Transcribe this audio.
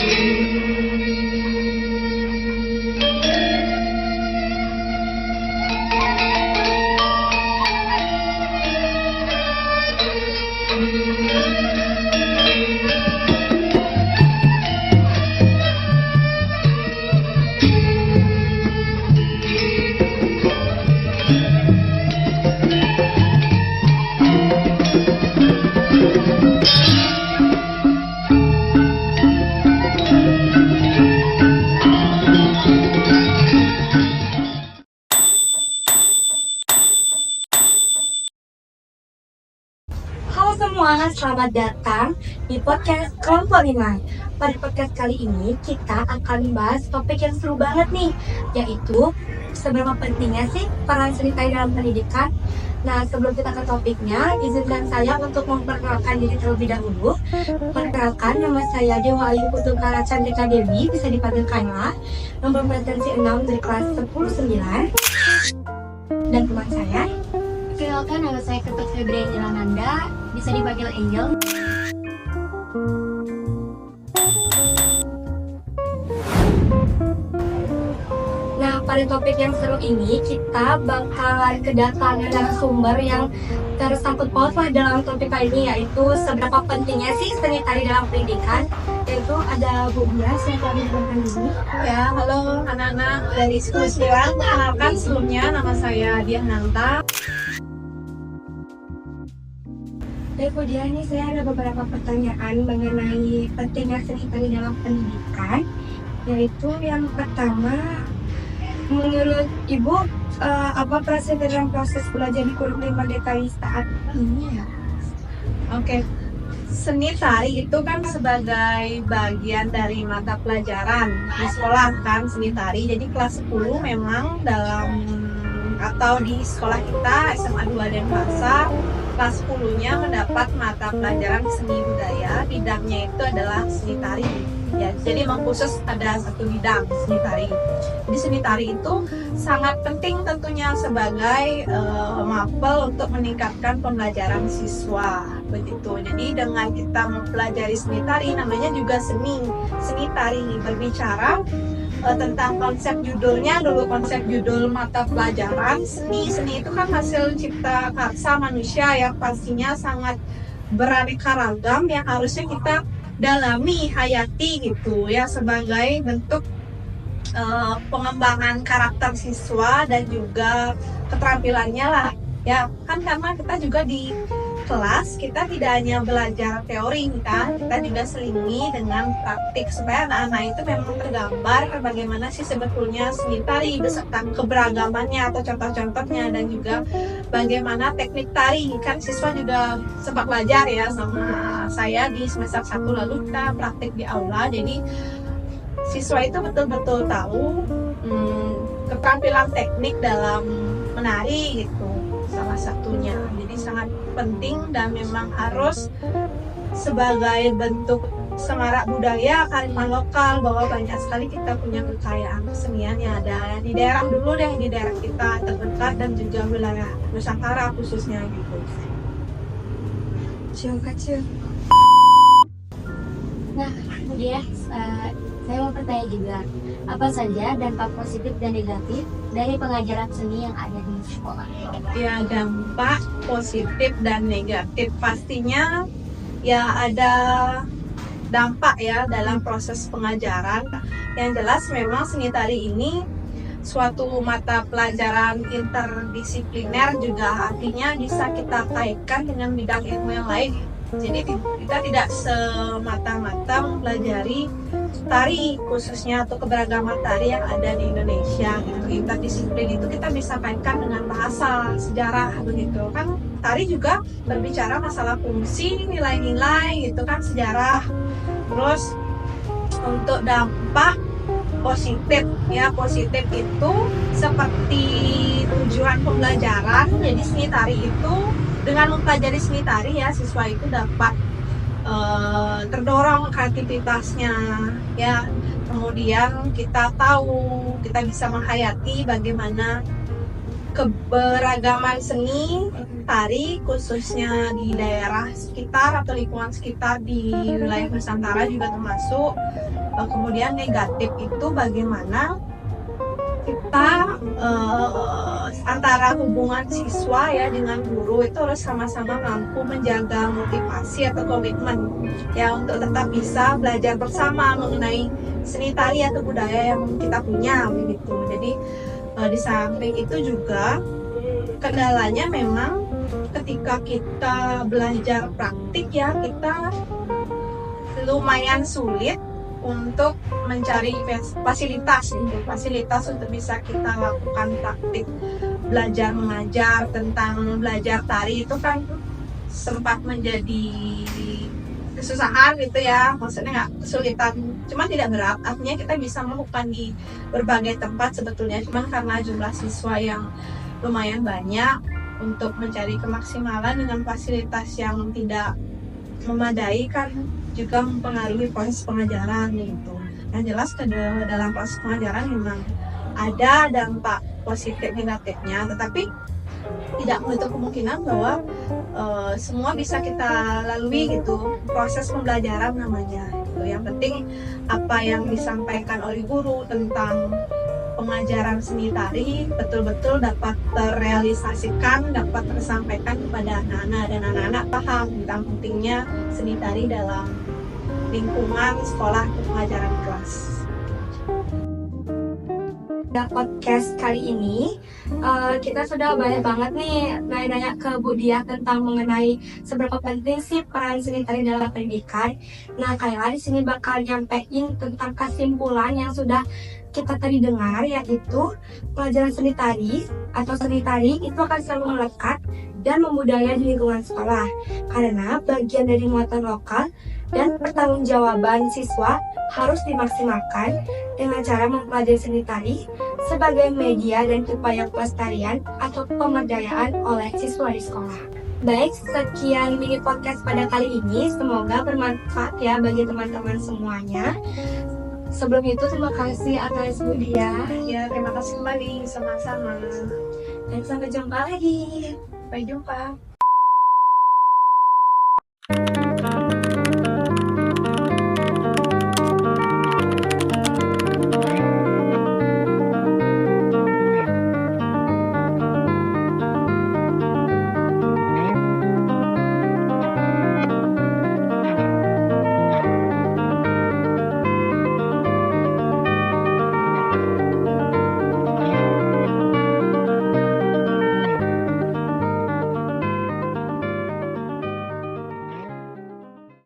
Halo semua, selamat datang di podcast Kelompok Nilai. Pada podcast kali ini kita akan membahas topik yang seru banget nih, yaitu seberapa pentingnya sih peran seni tari dalam pendidikan. Nah, sebelum kita ke topiknya, izinkan saya untuk memperkenalkan diri terlebih dahulu. Perkenalkan, nama saya Dewa Ayu Putukara Chandrika Dewi, bisa dipanggil Kayla, nomor presensi 6 dari kelas 10-9. Dan teman saya, Perkenalkan, nama saya Ketut Febrian Jelananda, bisa dipanggil Angel. Nah, pada topik yang seru ini kita bakalan kedatangan narasumber yang tersangkut pautlah dalam topik kali ini, yaitu seberapa pentingnya sih seni tari dalam pendidikan. Yaitu ada Bu Bia, saya kami perkenalkan diri. Ya, halo anak-anak dari 10-9. Perkenalkan sebelumnya nama saya Diah Nanta. Dari Bu Dia ini saya ada beberapa pertanyaan mengenai pentingnya seni tari dalam pendidikan. Yaitu yang pertama, menurut Ibu, apa peran seni dalam proses belajar di kurikulum Merdeka saat ini ya? Oke. Seni tari itu kan sebagai bagian dari mata pelajaran di sekolah kan, seni tari. Jadi kelas 10 memang dalam atau di sekolah kita SMA 2 Denpasar, kelas 10-nya mendapat mata pelajaran seni budaya. Bidangnya itu adalah seni tari. Ya, jadi memang khusus ada satu bidang seni tari. Jadi seni tari itu sangat penting tentunya sebagai mapel untuk meningkatkan pembelajaran siswa begitu. Jadi dengan kita mempelajari seni tari, namanya juga seni tari, berbicara tentang konsep judulnya dulu. Konsep judul mata pelajaran seni itu kan hasil cipta karsa manusia yang pastinya sangat beraneka ragam yang harusnya kita dalami, hayati gitu ya, sebagai bentuk pengembangan karakter siswa dan juga keterampilannya lah ya kan, karena kita juga di kelas kita tidak hanya belajar teori kan, kita juga selingi dengan praktik supaya anak-anak itu memang tergambar bagaimana sih sebetulnya seni tari beserta keberagamannya atau contoh-contohnya, dan juga bagaimana teknik tari kan. Siswa juga sempat belajar ya sama saya di semester 1, lalu kita praktik di aula, jadi siswa itu betul-betul tahu keterampilan teknik dalam menari gitu salah satunya. Jadi sangat penting dan memang harus sebagai bentuk semarak budaya kearifan lokal, bahwa banyak sekali kita punya kekayaan kesenian yang ada di daerah dulu deh, di daerah kita terdekat dan juga wilayah Nusantara khususnya gitu. Kecil. Nah, kemudian saya mau bertanya juga, apa saja dampak positif dan negatif dari pengajaran seni yang ada di sekolah? Ya, dampak positif dan negatif pastinya ya ada dampak ya dalam proses pengajaran. Yang jelas memang seni tari ini suatu mata pelajaran interdisipliner, juga artinya bisa kita kaitkan dengan bidang ilmu yang lain. Jadi kita tidak semata-mata mempelajari tari khususnya atau keberagaman tari yang ada di Indonesia gitu. Interdisiplin itu kita bisa kaitkan dengan bahasa, sejarah begitu kan. Tari juga berbicara masalah fungsi, nilai-nilai gitu kan, sejarah. Terus untuk dampak positif ya, positif itu seperti tujuan pembelajaran. Jadi seni tari itu, dengan mempelajari seni tari ya, siswa itu dapat terdorong kreativitasnya ya. Kemudian kita tahu, kita bisa menghayati bagaimana keberagaman seni tari khususnya di daerah sekitar atau lingkungan sekitar di wilayah Nusantara juga termasuk. Kemudian negatif itu bagaimana kita antara hubungan siswa ya dengan guru itu harus sama-sama mampu menjaga motivasi atau komitmen ya untuk tetap bisa belajar bersama mengenai seni tari atau budaya yang kita punya begitu. Jadi di samping itu juga kendalanya memang ketika kita belajar praktik ya kita lumayan sulit untuk mencari fasilitas untuk bisa kita lakukan praktik belajar mengajar tentang belajar tari itu kan sempat menjadi kesusahan gitu ya, maksudnya nggak kesulitan, cuma tidak berat, artinya kita bisa melakukan di berbagai tempat sebetulnya, cuma karena jumlah siswa yang lumayan banyak untuk mencari kemaksimalan dengan fasilitas yang tidak memadai kan juga mempengaruhi proses pengajaran gitu. Yang jelas dalam proses pengajaran memang ada dampak positif negatifnya, tetapi tidak menutup kemungkinan bahwa semua bisa kita lalui gitu, proses pembelajaran namanya gitu. Yang penting apa yang disampaikan oleh guru tentang pengajaran seni tari betul-betul dapat terrealisasikan, dapat tersampaikan kepada anak-anak dan anak-anak paham tentang pentingnya seni tari dalam lingkungan sekolah atau pengajaran kelas. Pada podcast kali ini kita sudah banyak banget nih nanya-nanya ke Bu Dia tentang mengenai seberapa penting sih peran seni tari dalam pendidikan. Nah, Kayla di sini bakal nyampein tentang kesimpulan yang sudah kita tadi dengar, yaitu pelajaran seni tari atau seni tari itu akan selalu melekat dan membudaya di lingkungan sekolah karena bagian dari muatan lokal dan pertanggungjawaban siswa harus dimaksimalkan dengan cara mempelajari seni tari sebagai media dan upaya pelestarian atau pemberdayaan oleh siswa di sekolah. Baik, sekian mini podcast pada kali ini. Semoga bermanfaat ya bagi teman-teman semuanya. Sebelum itu, terima kasih atas Bu Dia. Ya, terima kasih kembali, sama-sama. Dan sampai jumpa lagi. Sampai jumpa.